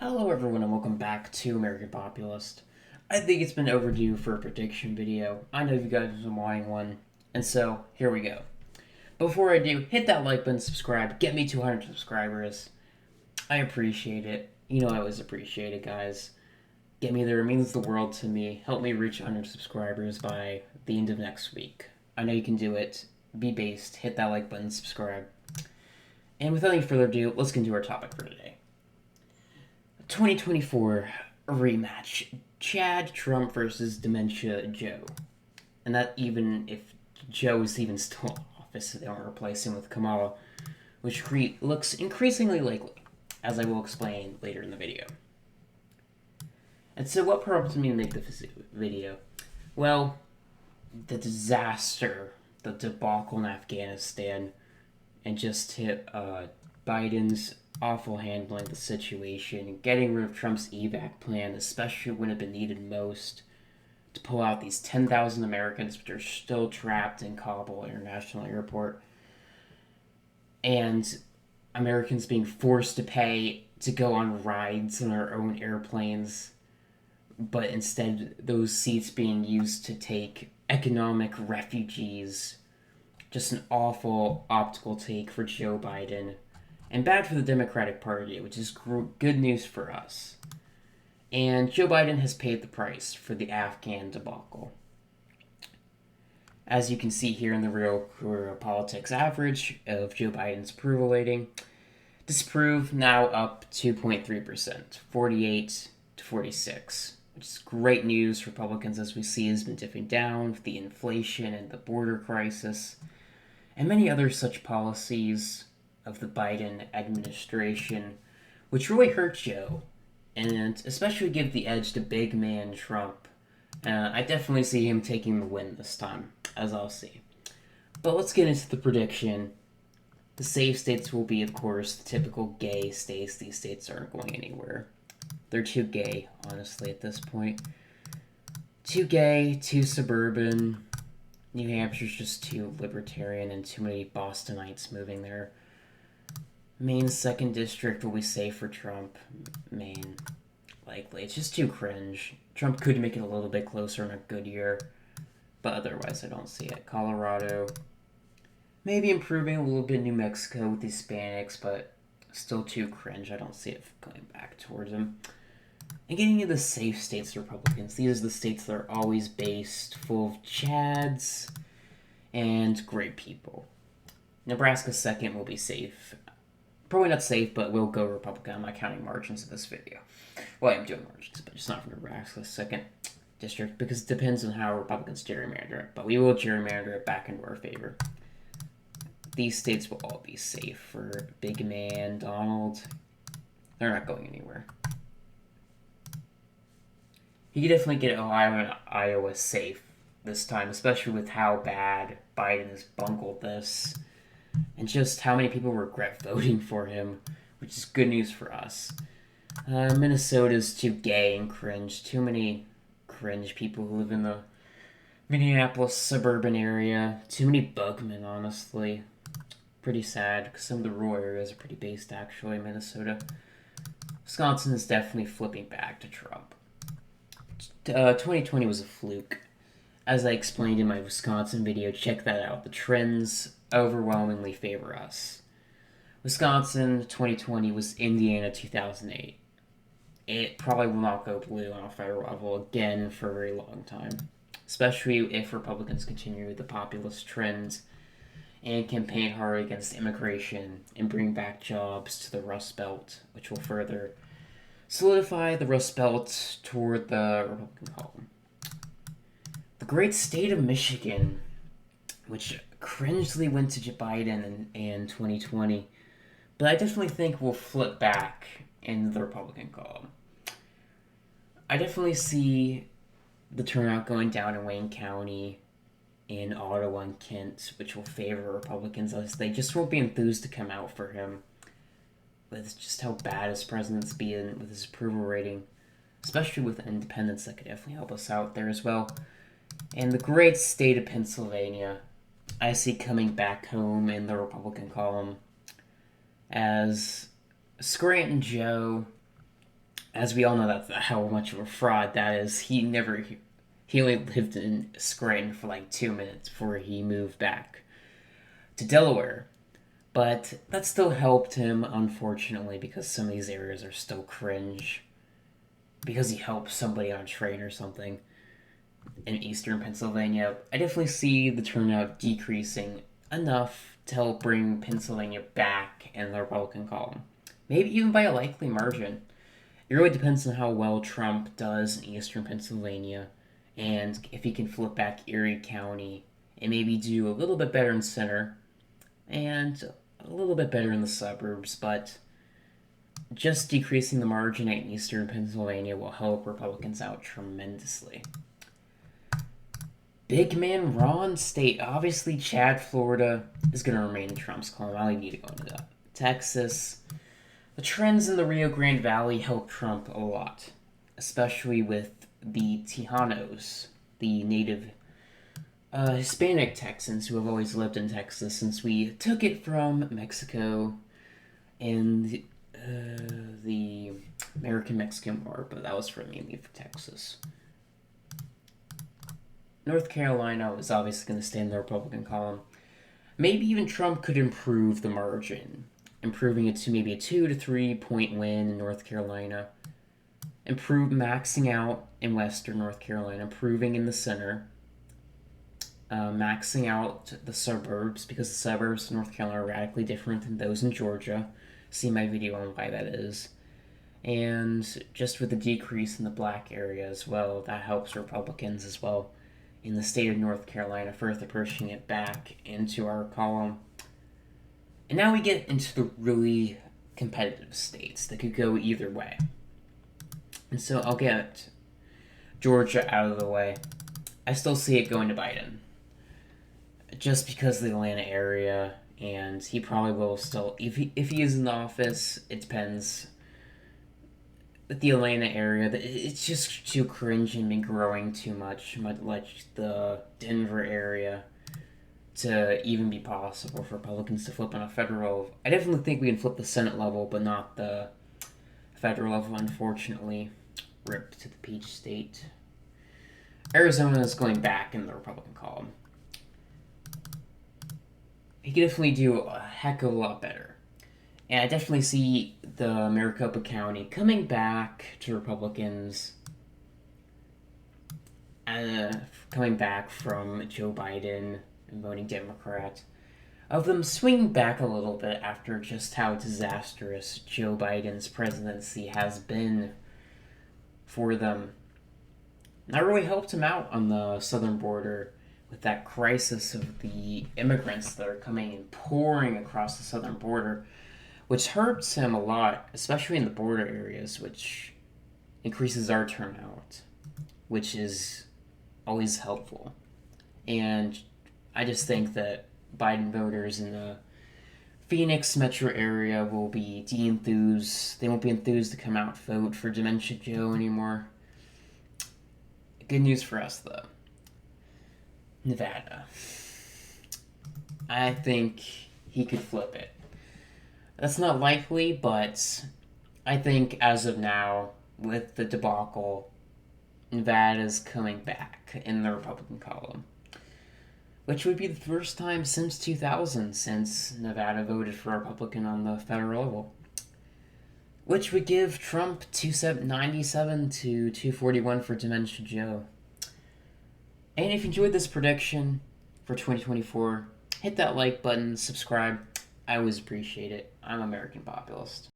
Hello everyone and welcome back to American Populist. I think it's been overdue for a prediction video. I know you guys have been wanting one, and so here we go. Before I do, hit that like button, subscribe, get me 200 subscribers. I appreciate it. You know I always appreciate it, guys. Get me there, it means the world to me. Help me reach 100 subscribers by the end of next week. I know you can do it. Be based, hit that like button, subscribe. And without any further ado, let's get into our topic for today. 2024 rematch. Chad Trump versus Dementia Joe. And that even if Joe is even still in office, they don't replace him with Kamala, which looks increasingly likely, as I will explain later in the video. And so what prompted me to make this video? Well, the disaster, the debacle in Afghanistan, and just hit Biden's awful handling of the situation, getting rid of Trump's evac plan, especially when it had been needed most, to pull out these 10,000 Americans which are still trapped in Kabul International Airport, and Americans being forced to pay to go on rides on their own airplanes, but instead those seats being used to take economic refugees. Just an awful optical take for Joe Biden, and bad for the Democratic Party, which is good news for us. And Joe Biden has paid the price for the Afghan debacle. As you can see here in the Real Career Politics average of Joe Biden's approval rating, disapprove now up 2.3%, 48 to 46, which is great news for Republicans, as we see has been dipping down with the inflation and the border crisis, and many other such policies of the Biden administration, which really hurt Joe, and especially give the edge to big man Trump. I definitely see him taking the win this time, as I'll see. But let's get into the prediction. The safe states will be, of course, the typical gay states. These states aren't going anywhere. They're too gay, honestly, at this point. Too gay, too suburban. New Hampshire's just too libertarian and too many Bostonites moving there. Maine's 2nd district will be safe for Trump. Maine, likely. It's just too cringe. Trump could make it a little bit closer in a good year, but otherwise I don't see it. Colorado, maybe improving a little bit. New Mexico with the Hispanics, but still too cringe. I don't see it going back towards him. And getting into the safe states, Republicans. These are the states that are always based, full of chads and great people. Nebraska 2nd will be safe. Probably not safe, but will go Republican. I'm not counting margins in this video. Well, I'm doing margins, but just not for Nebraska 2nd district, because it depends on how Republicans gerrymander it. But we will gerrymander it back into our favor. These states will all be safe for big man Donald. They're not going anywhere. He could definitely get Ohio and Iowa safe this time, especially with how bad Biden has bungled this, and just how many people regret voting for him, which is good news for us. Minnesota's too gay and cringe. Too many cringe people who live in the Minneapolis suburban area. Too many bugmen, honestly. Pretty sad, because some of the rural areas are pretty based, actually, in Minnesota. Wisconsin is definitely flipping back to Trump. 2020 was a fluke. As I explained in my Wisconsin video, check that out. The trends overwhelmingly favor us. Wisconsin 2020 was Indiana 2008. It probably will not go blue on a federal level again for a very long time, especially if Republicans continue the populist trends and campaign hard against immigration and bring back jobs to the Rust Belt, which will further solidify the Rust Belt toward the Republican column. The great state of Michigan, which cringely went to Biden in 2020, but I definitely think will flip back in the Republican column. I definitely see the turnout going down in Wayne County, in Ottawa and Kent, which will favor Republicans, as they just won't be enthused to come out for him with just how bad his president's being with his approval rating, especially with independents. That could definitely help us out there as well. And the great state of Pennsylvania, I see coming back home in the Republican column as Scranton Joe as we all know, that's how much of a fraud that is. He only lived in Scranton for like 2 minutes before he moved back to Delaware. But that still helped him, unfortunately, because some of these areas are still cringe. Because he helped somebody on a train or something in eastern Pennsylvania. I definitely see the turnout decreasing enough to help bring Pennsylvania back in the Republican column. Maybe even by a likely margin. It really depends on how well Trump does in eastern Pennsylvania and if he can flip back Erie County and maybe do a little bit better in center and a little bit better in the suburbs, but just decreasing the margin in eastern Pennsylvania will help Republicans out tremendously. Big man Ron State. Obviously, Chad, Florida is going to remain Trump's column. I'll leave you to go into that. Texas. The trends in the Rio Grande Valley help Trump a lot, especially with the Tejanos, the native Hispanic Texans who have always lived in Texas since we took it from Mexico in the American-Mexican War, but that was mainly for Texas. North Carolina is obviously going to stay in the Republican column. Maybe even Trump could improve the margin, improving it to maybe a 2 to 3 point win in North Carolina. Maxing out in Western North Carolina, improving in the center, maxing out the suburbs because the suburbs of North Carolina are radically different than those in Georgia. See my video on why that is. And just with the decrease in the black area as well, that helps Republicans as well in the state of North Carolina, further pushing it back into our column. And now we get into the really competitive states that could go either way. And so I'll get Georgia out of the way. I still see it going to Biden. Just because of the Atlanta area, and he probably will still, if he is in the office, it depends. With the Atlanta area, it's just too cringe and been growing too much like the Denver area, to even be possible for Republicans to flip on a federal. I definitely think we can flip the Senate level, but not the federal level, unfortunately. Rip to the Peach State. Arizona is going back in the Republican column. He could definitely do a heck of a lot better. And I definitely see the Maricopa County coming back to Republicans, coming back from Joe Biden and voting Democrat, of them swinging back a little bit after just how disastrous Joe Biden's presidency has been for them. That really helped him out on the southern border with that crisis of the immigrants that are coming and pouring across the southern border, which hurts him a lot, especially in the border areas, which increases our turnout, which is always helpful. And I just think that Biden voters in the Phoenix metro area will be de-enthused. They won't be enthused to come out and vote for Dementia Joe anymore. Good news for us, though. Nevada. I think he could flip it. That's not likely, but I think as of now, with the debacle, Nevada's coming back in the Republican column. Which would be the first time since 2000 since Nevada voted for a Republican on the federal level. Which would give Trump 297 to 241 for Dementia Joe. And if you enjoyed this prediction for 2024, hit that like button, subscribe. I always appreciate it. I'm American Populist.